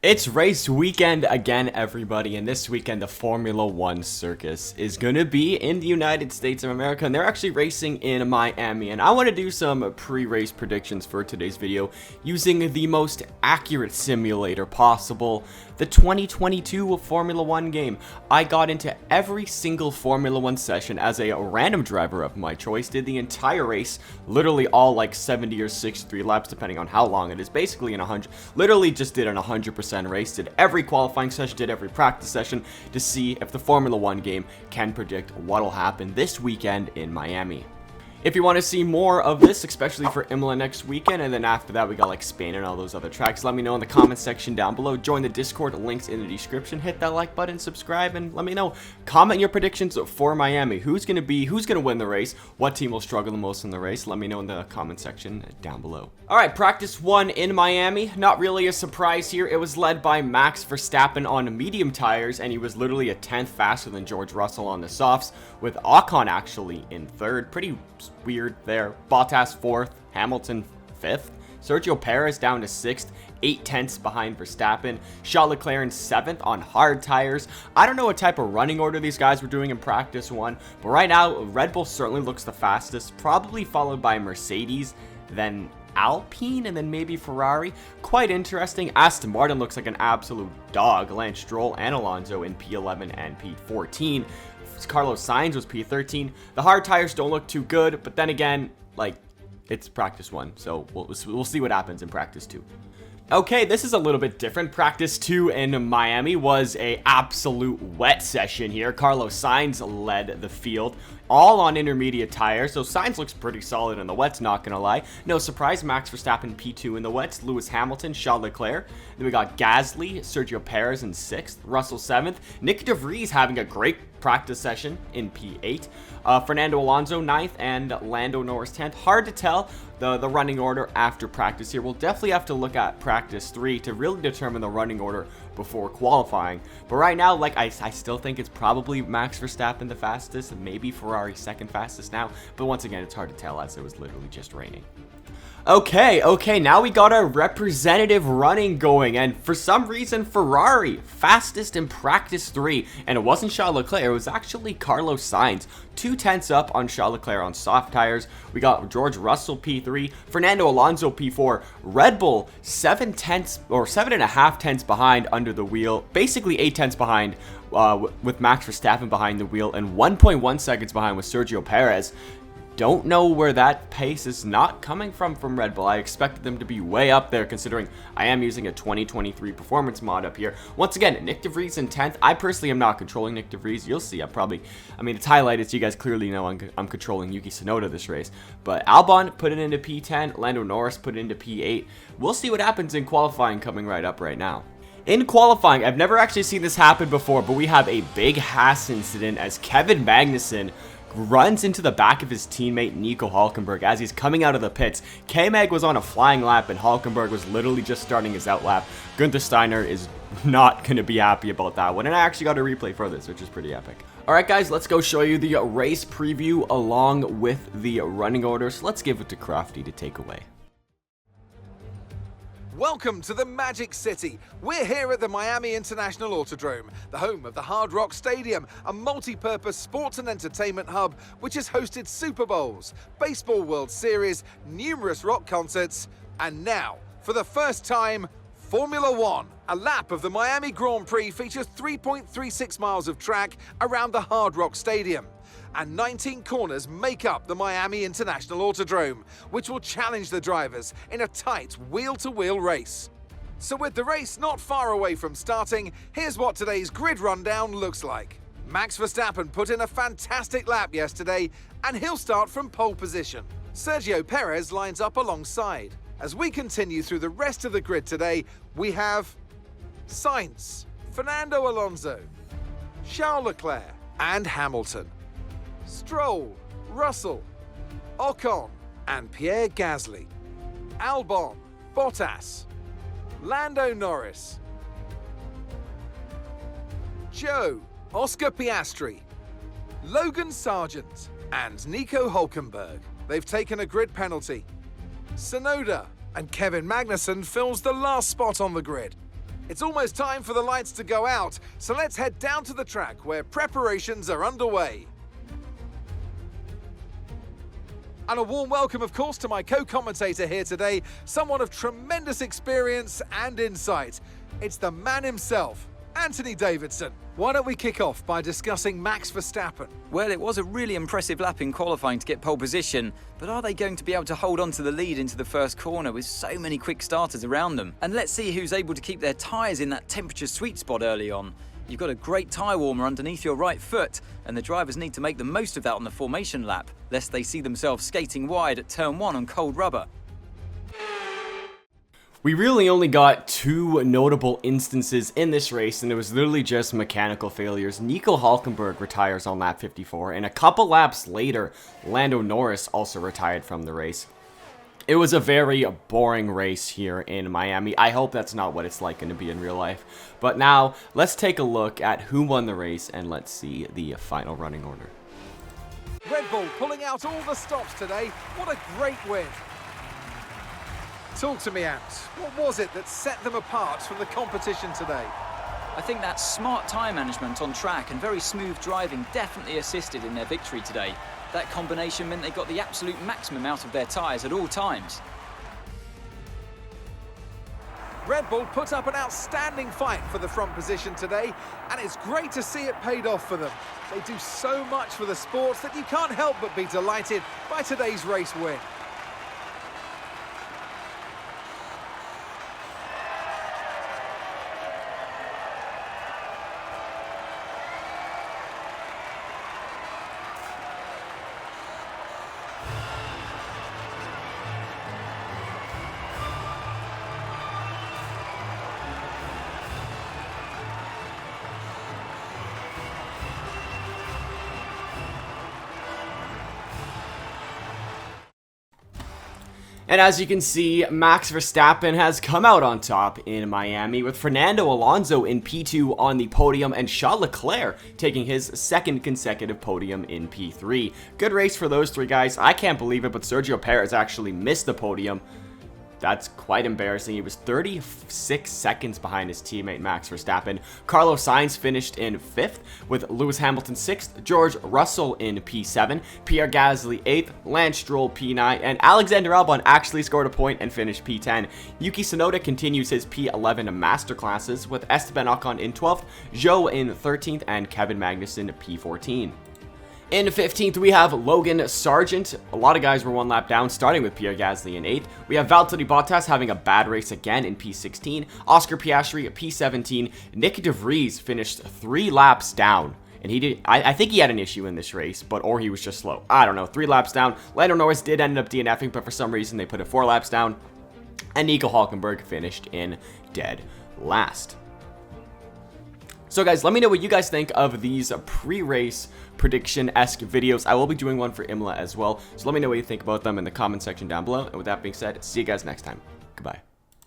It's race weekend again, everybody, and this weekend the Formula One circus is gonna be in the United States of America, and they're actually racing in Miami. And I want to do some pre-race predictions for today's video using the most accurate simulator possible, the 2022 Formula One game. I got into every single Formula One session as a random driver of my choice, did the entire race, literally all like 70 or 63 laps, depending on how long it is, basically in 100, literally just did an 100% race, did every qualifying session, did every practice session to see if the Formula One game can predict what'll happen this weekend in Miami. If you want to see more of this, especially for Imola next weekend, and then after that we got like Spain and all those other tracks, let me know in the comment section down below. Join the Discord, links in the description. Hit that like button, subscribe, and let me know. Comment your predictions for Miami. Who's gonna win the race? What team will struggle the most in the race? Let me know in the comment section down below. Alright, practice one in Miami. Not really a surprise here. It was led by Max Verstappen on medium tires, and he was literally a 10th faster than George Russell on the softs, with Ocon actually in third. Pretty weird there. Bottas 4th, Hamilton 5th, Sergio Perez down to 6th, 8 tenths behind Verstappen, Charles Leclerc in 7th on hard tires. I don't know what type of running order these guys were doing in practice one, but right now Red Bull certainly looks the fastest, probably followed by Mercedes, then Alpine, and then maybe Ferrari. Quite interesting. Aston Martin looks like an absolute dog. Lance Stroll and Alonso in P11 and P14. Carlos Sainz was P13. The hard tires don't look too good, but then again, like, it's practice one, so we'll see what happens in practice two. Okay, this is a little bit different. Practice 2 in Miami was a absolute wet session here. Carlos Sainz led the field, all on intermediate tires, so Sainz looks pretty solid in the wets, not gonna lie. No surprise, Max Verstappen P2 in the wets, Lewis Hamilton, Charles Leclerc. Then we got Gasly, Sergio Perez in 6th, Russell 7th, Nick De Vries having a great practice session in P8, Fernando Alonso 9th, and Lando Norris 10th. Hard to tell the running order after practice here. We'll definitely have to look at practice 3 to really determine the running order before qualifying. But right now, like, I still think it's probably Max Verstappen the fastest, maybe Ferrari second fastest now, but once again, it's hard to tell as it was literally just raining. Okay, now we got our representative running going, and for some reason, Ferrari, fastest in practice 3, and it wasn't Charles Leclerc, it was actually Carlos Sainz, 2 tenths up on Charles Leclerc on soft tires. We got George Russell P3, Fernando Alonso P4, Red Bull 7 tenths, or 7.5 tenths behind under the wheel, basically 8 tenths behind, with Max Verstappen behind the wheel, and 1.1 seconds behind with Sergio Perez. Don't know where that pace is not coming from Red Bull. I expected them to be way up there, considering I am using a 2023 performance mod up here. Once again, Nick De Vries in 10th. I personally am not controlling Nick De Vries. You'll see. I mean, it's highlighted, so you guys clearly know I'm controlling Yuki Tsunoda this race. But Albon put it into P10. Lando Norris put it into P8. We'll see what happens in qualifying coming right up right now. In qualifying, I've never actually seen this happen before, but we have a big Haas incident as Kevin Magnussen runs into the back of his teammate Nico Hülkenberg as he's coming out of the pits. K-Mag was on a flying lap and Hülkenberg was literally just starting his out lap. Gunther Steiner is not going to be happy about that one, and I actually got a replay for this, which is pretty epic. Alright guys, let's go show you the race preview along with the running order, so let's give it to Crafty to take away. Welcome to the Magic City. We're here at the Miami International Autodrome, the home of the Hard Rock Stadium, a multi-purpose sports and entertainment hub which has hosted Super Bowls, Baseball World Series, numerous rock concerts, and now, for the first time, Formula One. A lap of the Miami Grand Prix features 3.36 miles of track around the Hard Rock Stadium, and 19 corners make up the Miami International Autodrome, which will challenge the drivers in a tight wheel-to-wheel race. So with the race not far away from starting, here's what today's grid rundown looks like. Max Verstappen put in a fantastic lap yesterday, and he'll start from pole position. Sergio Perez lines up alongside. As we continue through the rest of the grid today, we have Sainz, Fernando Alonso, Charles Leclerc, and Hamilton. Stroll, Russell, Ocon, and Pierre Gasly. Albon, Bottas, Lando Norris, Joe, Oscar Piastri, Logan Sargent, and Nico Hülkenberg. They've taken a grid penalty. Tsunoda and Kevin Magnussen fills the last spot on the grid. It's almost time for the lights to go out, so let's head down to the track where preparations are underway. And a warm welcome, of course, to my co-commentator here today, someone of tremendous experience and insight. It's the man himself, Anthony Davidson. Why don't we kick off by discussing Max Verstappen? Well, it was a really impressive lap in qualifying to get pole position, but are they going to be able to hold on to the lead into the first corner with so many quick starters around them? And let's see who's able to keep their tyres in that temperature sweet spot early on. You've got a great tyre warmer underneath your right foot, and the drivers need to make the most of that on the formation lap, lest they see themselves skating wide at turn 1 on cold rubber. We really only got 2 notable instances in this race, and it was literally just mechanical failures. Nico Hülkenberg retires on lap 54, and a couple laps later, Lando Norris also retired from the race. It was a very boring race here in Miami. I hope that's not what it's like going to be in real life. But now, let's take a look at who won the race, and let's see the final running order. Red Bull pulling out all the stops today. What a great win. Talk to me, Ant. What was it that set them apart from the competition today? I think that smart tyre management on track and very smooth driving definitely assisted in their victory today. That combination meant they got the absolute maximum out of their tyres at all times. Red Bull put up an outstanding fight for the front position today, and it's great to see it paid off for them. They do so much for the sport that you can't help but be delighted by today's race win. And as you can see, Max Verstappen has come out on top in Miami, with Fernando Alonso in P2 on the podium and Charles Leclerc taking his second consecutive podium in P3. Good race for those 3 guys. I can't believe it, but Sergio Perez actually missed the podium. That's quite embarrassing. He was 36 seconds behind his teammate Max Verstappen. Carlos Sainz finished in 5th, with Lewis Hamilton 6th, George Russell in P7, Pierre Gasly 8th, Lance Stroll P9, and Alexander Albon actually scored a point and finished P10. Yuki Tsunoda continues his P11 masterclasses, with Esteban Ocon in 12th, Zhou in 13th, and Kevin Magnussen P14. In 15th, we have Logan Sargent. A lot of guys were 1 lap down, starting with Pierre Gasly in 8th. We have Valtteri Bottas having a bad race again in P16. Oscar Piastri P17. Nick de Vries finished 3 laps down. And he did. I think he had an issue in this race, or he was just slow. I don't know. 3 laps down. Lando Norris did end up DNFing, but for some reason they put it 4 laps down. And Nico Hülkenberg finished in dead last. So guys, let me know what you guys think of these pre-race prediction-esque videos. I will be doing one for Imola as well, so let me know what you think about them in the comment section down below. And with that being said, see you guys next time. Goodbye.